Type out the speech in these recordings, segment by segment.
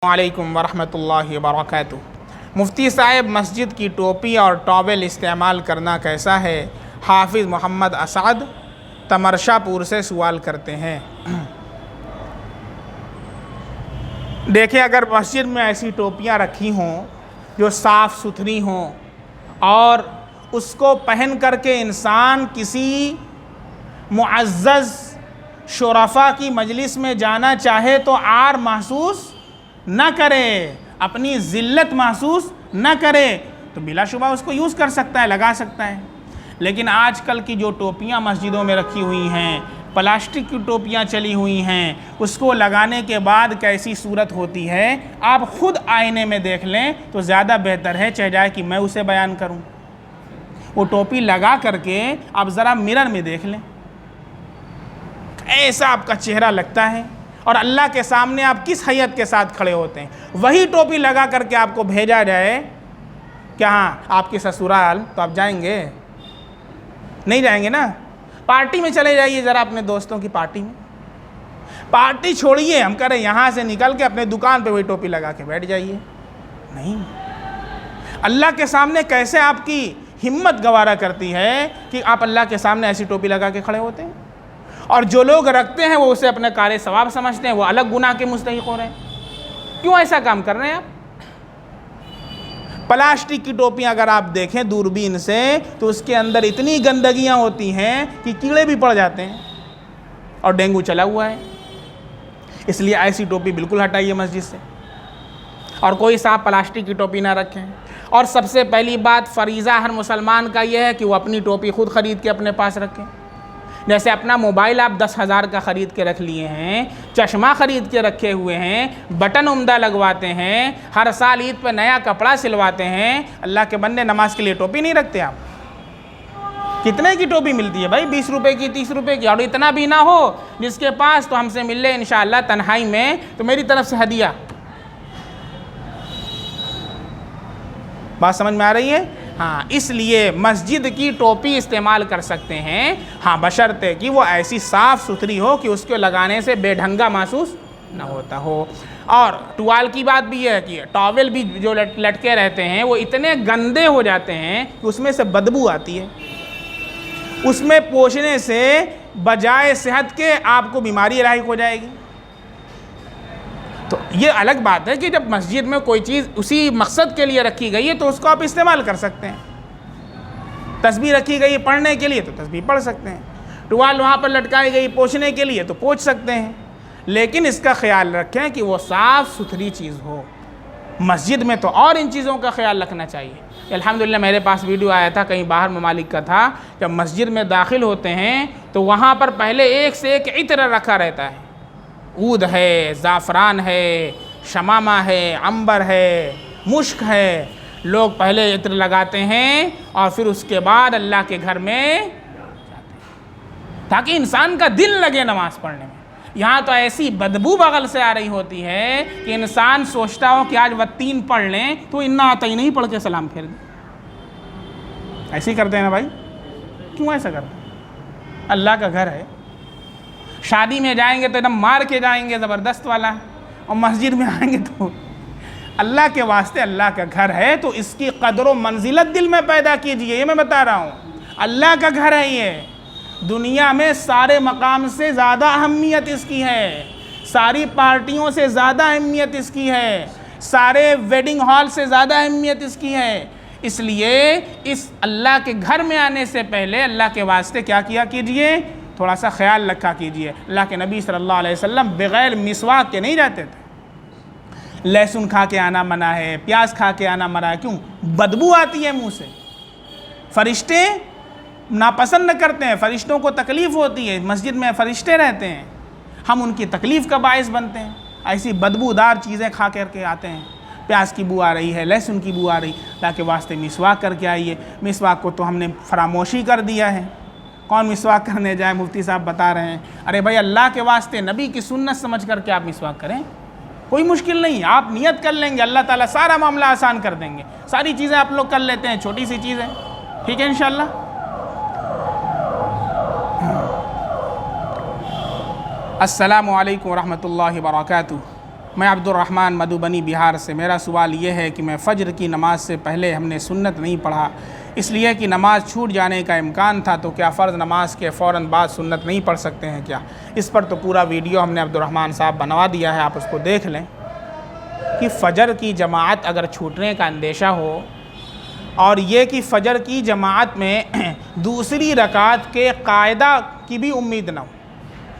وعلیکم ورحمۃ اللہ وبرکاتہ۔ مفتی صاحب، مسجد کی ٹوپی اور ٹاول استعمال کرنا کیسا ہے؟ حافظ محمد اسعد تمرشا پور سے سوال کرتے ہیں۔ دیکھیں، اگر مسجد میں ایسی ٹوپیاں رکھی ہوں جو صاف ستھری ہوں اور اس کو پہن کر کے انسان کسی معزز شرفاء کی مجلس میں جانا چاہے تو عار محسوس نہ کرے، اپنی ذلت محسوس نہ کرے، تو بلا شبہ اس کو یوز کر سکتا ہے، لگا سکتا ہے۔ لیکن آج کل کی جو ٹوپیاں مسجدوں میں رکھی ہوئی ہیں، پلاسٹک کی ٹوپیاں چلی ہوئی ہیں، اس کو لگانے کے بعد کیسی صورت ہوتی ہے آپ خود آئینے میں دیکھ لیں تو زیادہ بہتر ہے، چاہے جائے کہ میں اسے بیان کروں۔ وہ ٹوپی لگا کر کے آپ ذرا مرر میں دیکھ لیں، ایسا آپ کا چہرہ لگتا ہے اور اللہ کے سامنے آپ کس حیت کے ساتھ کھڑے ہوتے ہیں۔ وہی ٹوپی لگا کر کے آپ کو بھیجا جائے کہ ہاں آپ کے سسرال، تو آپ جائیں گے؟ نہیں جائیں گے نا۔ پارٹی میں چلے جائیے ذرا، اپنے دوستوں کی پارٹی میں، پارٹی چھوڑیے، ہم کہہ رہے ہیں یہاں سے نکل کے اپنے دکان پہ وہی ٹوپی لگا کے بیٹھ جائیے۔ نہیں، اللہ کے سامنے کیسے آپ کی ہمت گوارا کرتی ہے کہ آپ اللہ کے سامنے ایسی ٹوپی لگا کے کھڑے ہوتے ہیں؟ اور جو لوگ رکھتے ہیں وہ اسے اپنے کار ثواب سمجھتے ہیں، وہ الگ گناہ کے مستحق ہو رہے ہیں۔ کیوں ایسا کام کر رہے ہیں آپ؟ پلاسٹک کی ٹوپیاں اگر آپ دیکھیں دوربین سے تو اس کے اندر اتنی گندگیاں ہوتی ہیں کہ کیڑے بھی پڑ جاتے ہیں اور ڈینگو چلا ہوا ہے۔ اس لیے ایسی ٹوپی بالکل ہٹائیے مسجد سے، اور کوئی صاحب پلاسٹک کی ٹوپی نہ رکھیں۔ اور سب سے پہلی بات، فریضہ ہر مسلمان کا یہ ہے کہ وہ اپنی ٹوپی خود خرید کے اپنے پاس رکھیں۔ جیسے اپنا موبائل آپ 10,000 کا خرید کے رکھ لیے ہیں، چشمہ خرید کے رکھے ہوئے ہیں، بٹن عمدہ لگواتے ہیں، ہر سال عید پہ نیا کپڑا سلواتے ہیں، اللہ کے بندے نماز کے لیے ٹوپی نہیں رکھتے آپ؟ کتنے کی ٹوپی ملتی ہے بھائی؟ 20 روپے کی، 30 روپے کی، اور اتنا بھی نہ ہو جس کے پاس تو ہم سے مل لے انشاءاللہ تنہائی میں، تو میری طرف سے ہدیہ۔ بات سمجھ میں آ رہی ہے؟ ہاں، اس لیے مسجد کی ٹوپی استعمال کر سکتے ہیں، ہاں بشرطے کہ وہ ایسی صاف ستھری ہو کہ اس کو لگانے سے بے ڈھنگا محسوس نہ ہوتا ہو۔ اور ٹوال کی بات بھی ہے کہ ٹاول بھی جو لٹکے رہتے ہیں وہ اتنے گندے ہو جاتے ہیں کہ اس میں سے بدبو آتی ہے، اس میں پوچھنے سے بجائے صحت کے آپ کو بیماری لاحق ہو جائے گی۔ تو یہ الگ بات ہے کہ جب مسجد میں کوئی چیز اسی مقصد کے لیے رکھی گئی ہے تو اس کو آپ استعمال کر سکتے ہیں۔ تسبیح رکھی گئی پڑھنے کے لیے تو تسبیح پڑھ سکتے ہیں، ٹوال وہاں پر لٹکائی گئی پوچھنے کے لیے تو پوچھ سکتے ہیں، لیکن اس کا خیال رکھیں کہ وہ صاف ستھری چیز ہو۔ مسجد میں تو اور ان چیزوں کا خیال رکھنا چاہیے۔ الحمدللہ میرے پاس ویڈیو آیا تھا، کہیں باہر ممالک کا تھا، جب مسجد میں داخل ہوتے ہیں تو وہاں پر پہلے ایک سے ایک عطر رکھا رہتا ہے، عود ہے، زعفران ہے، شمامہ ہے، عنبر ہے، مشک ہے۔ لوگ پہلے عطر لگاتے ہیں اور پھر اس کے بعد اللہ کے گھر میں جاتے ہیں تاکہ انسان کا دل لگے نماز پڑھنے میں۔ یہاں تو ایسی بدبو بغل سے آ رہی ہوتی ہے کہ انسان سوچتا ہو کہ آج والتین پڑھ لیں تو انا آتا ہی نہیں پڑھ کے سلام پھیر دیں۔ ایسے ہی کرتے ہیں نا بھائی؟ کیوں ایسا کرتے ہیں؟ اللہ کا گھر ہے، شادی میں جائیں گے تو ایک دم مار کے جائیں گے زبردست والا، اور مسجد میں آئیں گے تو اللہ کے واسطے، اللہ کا گھر ہے تو اس کی قدر و منزلت دل میں پیدا کیجئے۔ یہ میں بتا رہا ہوں، اللہ کا گھر ہے، یہ دنیا میں سارے مقام سے زیادہ اہمیت اس کی ہے، ساری پارٹیوں سے زیادہ اہمیت اس کی ہے، سارے ویڈنگ ہال سے زیادہ اہمیت اس کی ہے۔ اس لیے اس اللہ کے گھر میں آنے سے پہلے اللہ کے واسطے کیا کیا کیجئے؟ تھوڑا سا خیال رکھا کیجئے۔ اللہ کے نبی صلی اللہ علیہ وسلم بغیر مسواک کے نہیں جاتے تھے۔ لہسن کھا کے آنا منع ہے، پیاز کھا کے آنا منع ہے، کیوں؟ بدبو آتی ہے منہ سے، فرشتے ناپسند کرتے ہیں، فرشتوں کو تکلیف ہوتی ہے، مسجد میں فرشتے رہتے ہیں، ہم ان کی تکلیف کا باعث بنتے ہیں، ایسی بدبودار چیزیں کھا کر کے آتے ہیں، پیاز کی بو آ رہی ہے، لہسن کی بو آ رہی، اللہ کے واسطے مسواک کر کے آئیے۔ مسواک کو تو ہم نے فراموشی کر دیا ہے، کون مسواک کرنے جائے؟ مفتی صاحب بتا رہے ہیں، ارے بھائی اللہ کے واسطے نبی کی سنت سمجھ کر کے آپ مسواک کریں، کوئی مشکل نہیں، آپ نیت کر لیں گے اللہ تعالیٰ سارا معاملہ آسان کر دیں گے۔ ساری چیزیں آپ لوگ کر لیتے ہیں، چھوٹی سی چیزیں، ٹھیک ہے انشاءاللہ۔ السلام علیکم ورحمۃ اللہ وبرکاتہ۔ میں عبد الرحمن مدھوبنی بہار سے. میرا سوال یہ ہے کہ میں فجر کی نماز سے پہلے ہم نے سنت نہیں پڑھا اس لیے کہ نماز چھوٹ جانے کا امکان تھا, تو کیا فرض نماز کے فوراً بعد سنت نہیں پڑھ سکتے ہیں کیا؟ اس پر تو پورا ویڈیو ہم نے عبد الرحمن صاحب بنوا دیا ہے, آپ اس کو دیکھ لیں کہ فجر کی جماعت اگر چھوٹنے کا اندیشہ ہو اور یہ کہ فجر کی جماعت میں دوسری رکعت کے قاعدہ کی بھی امید نہ ہو,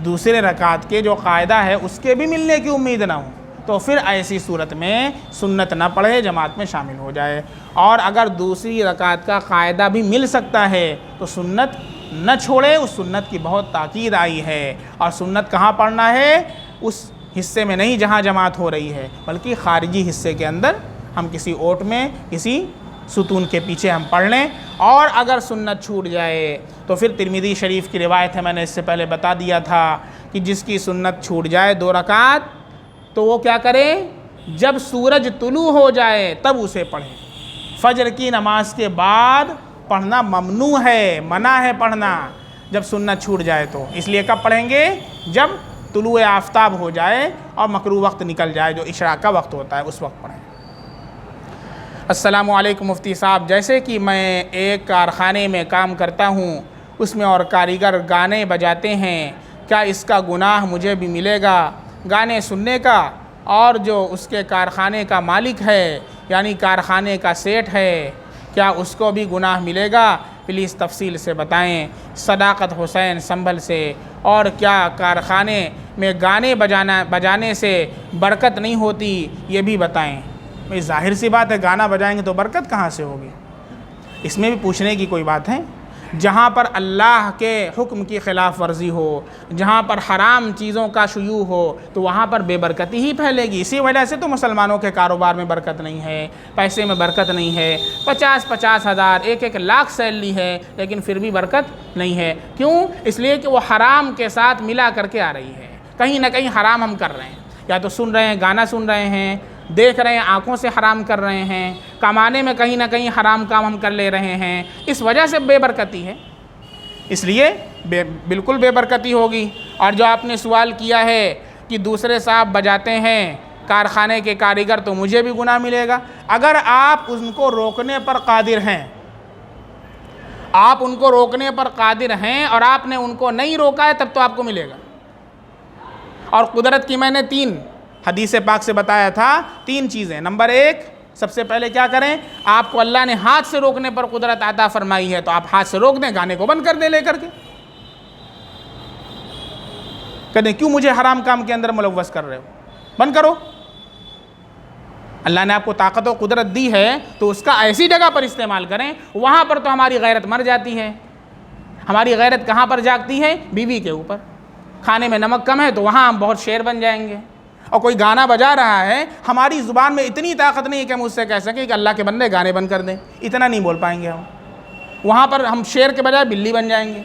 دوسرے رکعت کے جو قاعدہ ہے اس کے بھی ملنے کی امید نہ ہو, تو پھر ایسی صورت میں سنت نہ پڑھے, جماعت میں شامل ہو جائے. اور اگر دوسری رکعت کا قاعدہ بھی مل سکتا ہے تو سنت نہ چھوڑے. اس سنت کی بہت تاکید آئی ہے, اور سنت کہاں پڑھنا ہے؟ اس حصے میں نہیں جہاں جماعت ہو رہی ہے, بلکہ خارجی حصے کے اندر ہم کسی اوٹ میں کسی ستون کے پیچھے ہم پڑھ لیں. اور اگر سنت چھوٹ جائے تو پھر ترمذی شریف کی روایت ہے, میں نے اس سے پہلے بتا دیا تھا کہ جس کی سنت چھوٹ جائے 2 رکعت تو وہ کیا کرے؟ جب سورج طلوع ہو جائے تب اسے پڑھے. فجر کی نماز کے بعد پڑھنا ممنوع ہے, منع ہے پڑھنا جب سنت چھوٹ جائے تو. اس لیے کب پڑھیں گے؟ جب طلوع آفتاب ہو جائے اور مکروہ وقت نکل جائے, جو اشراق کا وقت ہوتا ہے, اس وقت پڑھیں. السلام علیکم مفتی صاحب, جیسے کہ میں ایک کارخانے میں کام کرتا ہوں, اس میں اور کاریگر گانے بجاتے ہیں, کیا اس کا گناہ مجھے بھی ملے گا گانے سننے کا؟ اور جو اس کے کارخانے کا مالک ہے یعنی کارخانے کا سیٹ ہے, کیا اس کو بھی گناہ ملے گا؟ پلیز تفصیل سے بتائیں. صداقت حسین سنبھل سے. اور کیا کارخانے میں گانے بجانے سے برکت نہیں ہوتی, یہ بھی بتائیں. بھئی ظاہر سی بات ہے, گانا بجائیں گے تو برکت کہاں سے ہوگی؟ اس میں بھی پوچھنے کی کوئی بات ہے؟ جہاں پر اللہ کے حکم کی خلاف ورزی ہو, جہاں پر حرام چیزوں کا شیوع ہو, تو وہاں پر بے برکتی ہی پھیلے گی. اسی وجہ سے تو مسلمانوں کے کاروبار میں برکت نہیں ہے, پیسے میں برکت نہیں ہے. 50-50 ہزار 1-1 لاکھ سیلری ہے, لیکن پھر بھی برکت نہیں ہے. کیوں؟ اس لیے کہ وہ حرام کے ساتھ ملا کر کے آ رہی ہے. کہیں نہ کہیں حرام ہم کر رہے ہیں, یا تو سن رہے ہیں, گانا سن رہے ہیں, دیکھ رہے ہیں, آنکھوں سے حرام کر رہے ہیں, کمانے میں کہیں نہ کہیں حرام کام ہم کر لے رہے ہیں. اس وجہ سے بے برکتی ہے, اس لیے بالکل بے برکتی ہوگی. اور جو آپ نے سوال کیا ہے کہ دوسرے صاحب بجاتے ہیں کارخانے کے کاریگر, تو مجھے بھی گناہ ملے گا. اگر آپ ان کو روکنے پر قادر ہیں, آپ ان کو روکنے پر قادر ہیں اور آپ نے ان کو نہیں روکا ہے, تب تو آپ کو ملے گا. اور قدرت کی میں نے 3 حدیث پاک سے بتایا تھا 3 چیزیں. نمبر 1, سب سے پہلے کیا کریں؟ آپ کو اللہ نے ہاتھ سے روکنے پر قدرت عطا فرمائی ہے, تو آپ ہاتھ سے روک دیں, گانے کو بند کر دیں لے کر کے. کہتے ہیں کیوں مجھے حرام کام کے اندر ملوث کر رہے ہو, بند کرو. اللہ نے آپ کو طاقت و قدرت دی ہے تو اس کا ایسی جگہ پر استعمال کریں, وہاں پر تو ہماری غیرت مر جاتی ہے. ہماری غیرت کہاں پر جاگتی ہے؟ بیوی کے اوپر. کھانے میں نمک کم ہے تو وہاں ہم بہت شیر بن جائیں گے. اور کوئی گانا بجا رہا ہے, ہماری زبان میں اتنی طاقت نہیں ہے کہ ہم اس سے کہہ سکیں کہ اللہ کے بندے گانے بند کر دیں, اتنا نہیں بول پائیں گے ہم. وہاں پر ہم شیر کے بجائے بلی بن جائیں گے.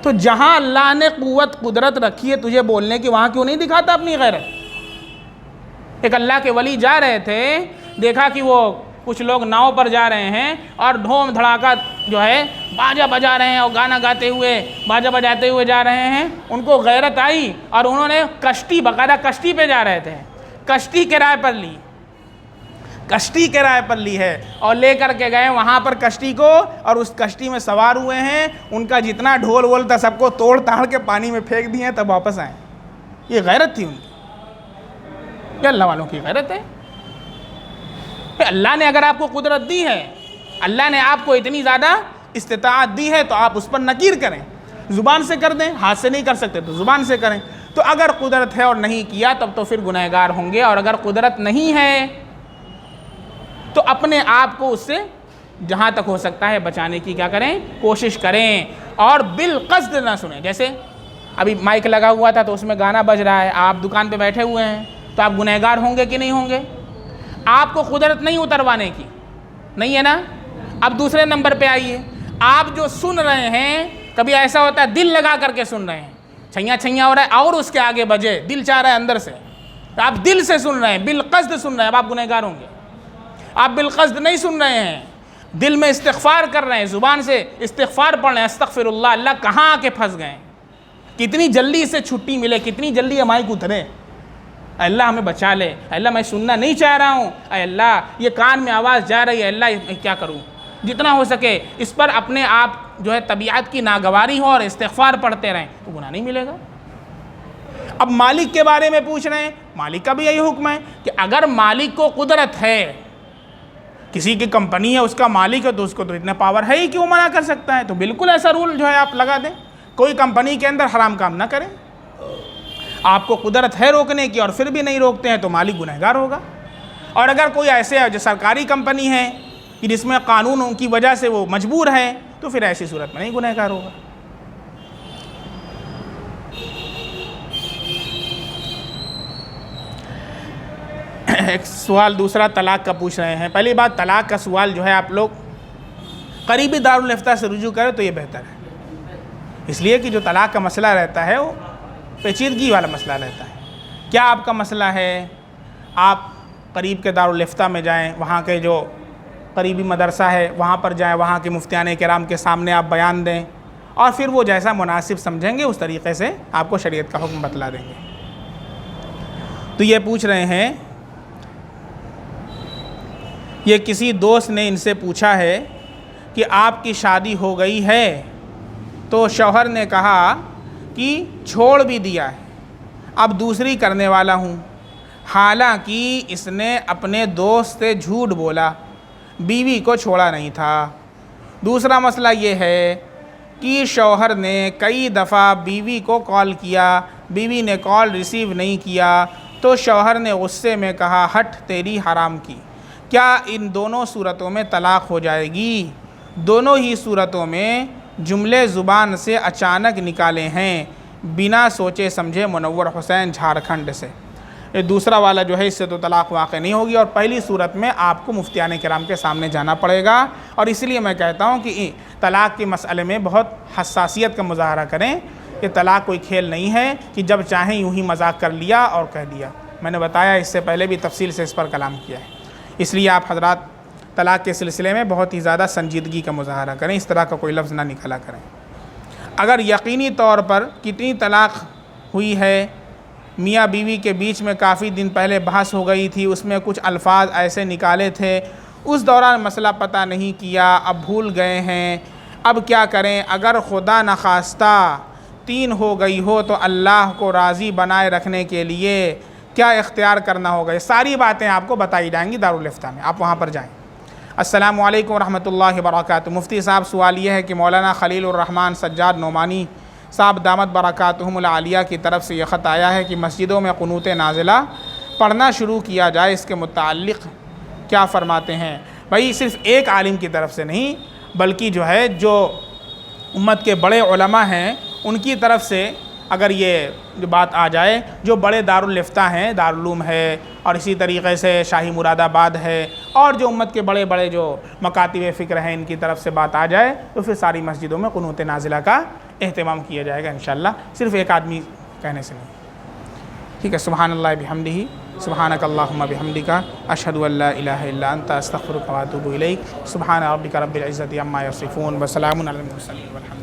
تو جہاں اللہ نے قوت قدرت رکھی ہے تجھے بولنے کی, وہاں کیوں نہیں دکھاتا اپنی غیرت؟ ایک اللہ کے ولی جا رہے تھے, دیکھا کہ وہ کچھ لوگ ناؤ پر جا رہے ہیں اور دھوم دھڑاکا جو ہے باجا بجا رہے ہیں اور گانا گاتے ہوئے باجا بجاتے ہوئے جا رہے ہیں. ان کو غیرت آئی اور انہوں نے کشتی, باقاعدہ کشتی پہ جا رہے تھے, کشتی کرائے پر لی, کشتی کرائے پر لی ہے اور لے کر کے گئے وہاں پر کشتی کو, اور اس کشتی میں سوار ہوئے ہیں. ان کا جتنا ڈھول وول تھا سب کو توڑ تاڑ کے پانی میں پھینک دیے, تب واپس آئے. یہ غیرت تھی ان کی. یہ اللہ والوں کی غیرت ہے. اللہ نے اگر آپ کو قدرت دی ہے, اللہ نے آپ کو اتنی زیادہ استطاعت دی ہے, تو آپ اس پر نکیر کریں. زبان سے کر دیں, ہاتھ سے نہیں کر سکتے تو زبان سے کریں. تو اگر قدرت ہے اور نہیں کیا تب تو پھر گنہگار ہوں گے, اور اگر قدرت نہیں ہے تو اپنے آپ کو اس سے جہاں تک ہو سکتا ہے بچانے کی کیا کریں, کوشش کریں. اور بالقصد نہ سنیں. جیسے ابھی مائک لگا ہوا تھا تو اس میں گانا بج رہا ہے, آپ دکان پہ بیٹھے ہوئے ہیں, تو آپ گنہگار ہوں گے کہ نہیں ہوں گے؟ آپ کو قدرت نہیں اتروانے کی, نہیں ہے نا. اب دوسرے نمبر پہ آئیے, آپ جو سن رہے ہیں, کبھی ایسا ہوتا ہے دل لگا کر کے سن رہے ہیں, چھیاں چھیاں ہو رہا ہے اور اس کے آگے بجے, دل چاہ رہا ہے اندر سے, آپ دل سے سن رہے ہیں, بالقصد سن رہے ہیں, اب آپ گنہگار ہوں گے. آپ بالقصد نہیں سن رہے ہیں, دل میں استغفار کر رہے ہیں, زبان سے استغفار پڑھ رہے ہیں, استغفر اللہ, اللہ کہاں آ کے پھنس گئے, کتنی جلدی سے چھٹی ملے, کتنی جلدی مائک اترے. اے اللہ ہمیں بچا لے، اے اللہ میں سننا نہیں چاہ رہا ہوں، اے اللہ یہ کان میں آواز جا رہی ہے، اللہ میں کیا کروں؟ جتنا ہو سکے اس پر اپنے آپ جو ہے طبیعت کی ناگواری ہو اور استغفار پڑھتے رہیں تو گناہ نہیں ملے گا۔ اب مالک کے بارے میں پوچھ رہے ہیں، مالک کا بھی یہی حکم ہے کہ اگر مالک کو قدرت ہے، کسی کی کمپنی ہے اس کا مالک ہے تو اس کو تو اتنا پاور ہے ہی کہ وہ منع کر سکتا ہے، تو بالکل ایسا رول جو ہے آپ لگا دیں، کوئی کمپنی کے اندر حرام کام نہ کریں۔ آپ کو قدرت ہے روکنے کی اور پھر بھی نہیں روکتے ہیں تو مالک گنہگار ہوگا۔ اور اگر کوئی ایسے جو سرکاری کمپنی ہے کہ جس میں قانون کی وجہ سے وہ مجبور ہے تو پھر ایسی صورت میں نہیں گنہگار ہوگا۔ ایک سوال دوسرا طلاق کا پوچھ رہے ہیں۔ پہلی بات، طلاق کا سوال جو ہے آپ لوگ قریبی دارالفتہ سے رجوع کریں تو یہ بہتر ہے، اس لیے کہ جو طلاق کا مسئلہ رہتا ہے وہ پیچیدگی والا مسئلہ رہتا ہے۔ کیا آپ کا مسئلہ ہے؟ آپ قریب کے دارالفتہ میں جائیں، وہاں کے جو قریبی مدرسہ ہے وہاں پر جائیں، وہاں کے مفتیان کرام کے سامنے آپ بیان دیں اور پھر وہ جیسا مناسب سمجھیں گے اس طریقے سے آپ کو شریعت کا حکم بتلا دیں گے۔ تو یہ پوچھ رہے ہیں، یہ کسی دوست نے ان سے پوچھا ہے کہ آپ کی شادی ہو گئی ہے تو شوہر نے کہا کہ چھوڑ بھی دیا ہے، اب دوسری کرنے والا ہوں، حالانکہ اس نے اپنے دوست سے جھوٹ بولا، بیوی کو چھوڑا نہیں تھا۔ دوسرا مسئلہ یہ ہے کہ شوہر نے کئی دفعہ بیوی کو کال کیا، بیوی نے کال ریسیو نہیں کیا تو شوہر نے غصے میں کہا ہٹ تیری حرام کی، کیا ان دونوں صورتوں میں طلاق ہو جائے گی؟ دونوں ہی صورتوں میں جملے زبان سے اچانک نکالے ہیں، بنا سوچے سمجھے۔ منور حسین جھارکھنڈ سے۔ یہ دوسرا والا جو ہے اس سے تو طلاق واقع نہیں ہوگی، اور پہلی صورت میں آپ کو مفتیان کرام کے سامنے جانا پڑے گا، اور اس لیے میں کہتا ہوں کہ طلاق کے مسئلے میں بہت حساسیت کا مظاہرہ کریں۔ یہ طلاق کوئی کھیل نہیں ہے کہ جب چاہیں یوں ہی مذاق کر لیا اور کہہ دیا۔ میں نے بتایا اس سے پہلے بھی تفصیل سے اس پر کلام کیا ہے، اس لیے آپ حضرات طلاق کے سلسلے میں بہت ہی زیادہ سنجیدگی کا مظاہرہ کریں، اس طرح کا کوئی لفظ نہ نکالا کریں۔ اگر یقینی طور پر کتنی طلاق ہوئی ہے، میاں بیوی کے بیچ میں کافی دن پہلے بحث ہو گئی تھی، اس میں کچھ الفاظ ایسے نکالے تھے، اس دوران مسئلہ پتہ نہیں کیا، اب بھول گئے ہیں، اب کیا کریں؟ اگر خدا نخواستہ 3 ہو گئی ہو تو اللہ کو راضی بنائے رکھنے کے لیے کیا اختیار کرنا ہوگا؟ یہ ساری باتیں آپ کو بتائی جائیں گی دارالفتہ میں، آپ وہاں پر جائیں۔ السلام علیکم ورحمۃ اللہ وبرکاتہ۔ مفتی صاحب سوال یہ ہے کہ مولانا خلیل الرحمن سجاد نعمانی صاحب دامت برکاتہم العالیہ کی طرف سے یہ خط آیا ہے کہ مسجدوں میں قنوت نازلہ پڑھنا شروع کیا جائے، اس کے متعلق کیا فرماتے ہیں؟ بھائی صرف ایک عالم کی طرف سے نہیں بلکہ جو ہے جو امت کے بڑے علماء ہیں ان کی طرف سے اگر یہ جو بات آ جائے، جو بڑے دارالفتہ ہیں، دارالعلوم ہے اور اسی طریقے سے شاہی مراد آباد ہے اور جو امت کے بڑے بڑے جو مکاتب فکر ہیں ان کی طرف سے بات آ جائے تو پھر ساری مسجدوں میں قنوت نازلہ کا اہتمام کیا جائے گا انشاءاللہ، صرف ایک آدمی کہنے سے نہیں۔ ٹھیک ہے، سبحان اللہ بحمدہ، سبحانک اللہم بحمدک، اشہد ان لا الہ الا انت، استغفرک و اتوب الیک۔ سبحان ربک رب العزۃ عما یصفون، وسلام علی المرسلین والحمد